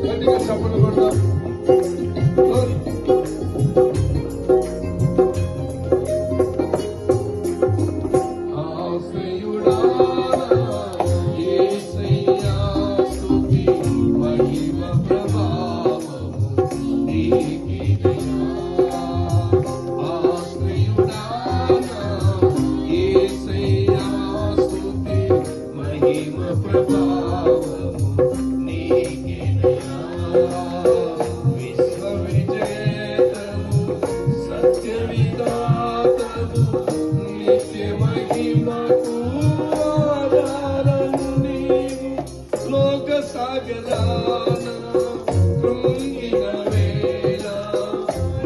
గట్టిగా చప్పట్లు కొడదాం.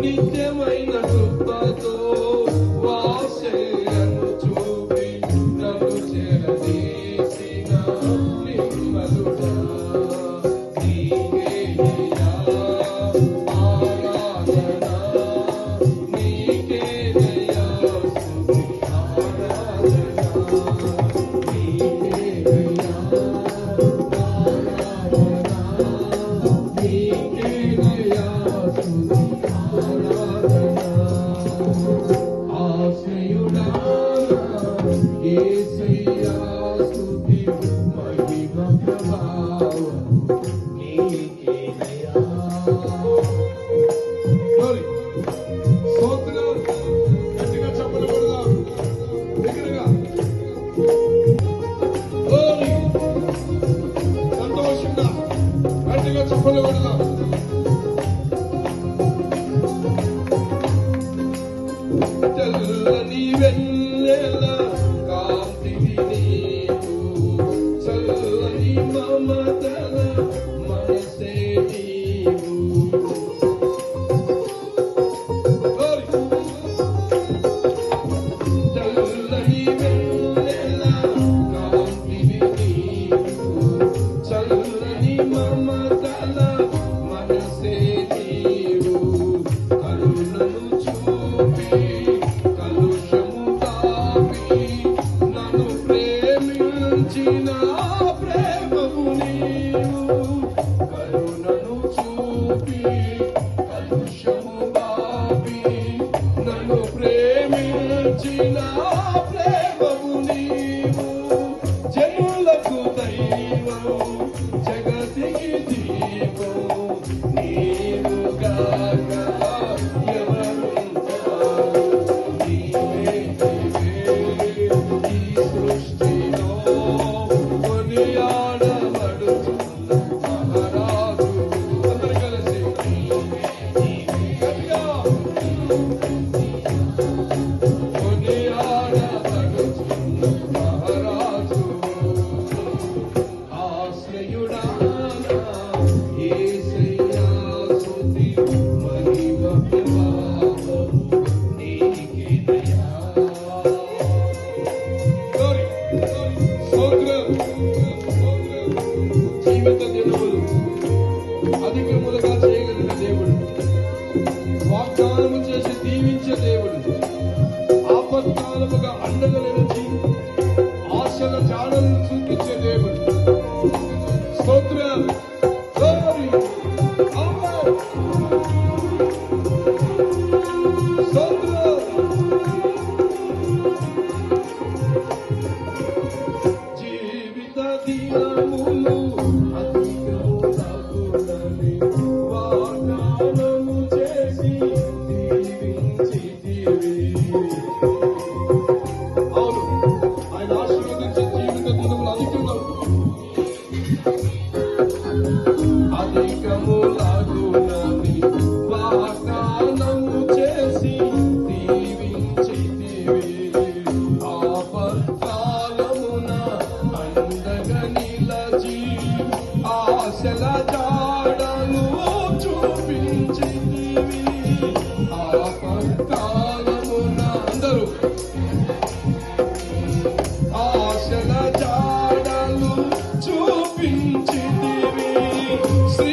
నిత్యమైన కృపతో వాసెలను చూపి నన్ను చేరదీసిన నిర్మలుడా నీకేనయ్యా ఆరాధన, నీకేనయ్యా స్తుతి ఆరాధన, నీకేనయ్యా ఆరాధన, నీకేనయ్యా స్తుతి ఆశ్రయుడా యేసయ్యా స్తుతి మహిమ ప్రభావం నీకేనయ్యా. గ్లోరీ స్తోత్రం. గట్టిగా చప్పట్లు కొడదాం. దగ్గరగా గ్లోరీ. సంతోషంగా గట్టిగా చప్పట్లు కొడదాం. చల్లని వెన్నెల కాంతివి నీవు, చల్లని మమతల మనసే నీవు. చల్లని వెన్నెల కాంతివి నీవు, చల్లని మమతల మనసే నీవు. కరుణను చూపి నన్ను ప్రేమించిన ప్రేమము నీవు. కరుణను చూపి కలుషము బాపి నన్ను ప్రేమించిన ప్రేమము నీవు. జనులకు దైవం జగతికి దీపం నీవు గాక ఎవరుంటారు. నీవే సృష్టిలో కొనియాడబడుతున్న మహారాజు. అందరూ కలిసి కొనియాడబడుతున్న మహారాజు. ఆశ్రయుడా యేసయ్యా స్తుతి మహిమ ప్రభావం నీకేనయ్యా. జీవిత దినములు అధికములుగా చేయగలిగిన దేవుడు, వాగ్దానము చేసి దీవించే దేవుడు, ఆపత్కాలముగా అండగా నిలిచి ఆశల జాడలను చూపించే దేవుడు. స్తోత్రం. జీవిత దినములు అధికములగునని వాగ్దానము చేసి దీవించితివి. అవును, ఆయన ఆశీర్వదించే జీవిత దినములు అధికములగునని వాగ్దానము చేసి దీవించితివి. ఆశల జాడను చూపించితివి. ఆపత్కాలమున అందరూ ఆశల జాడను చూపించితివి. శ్రీ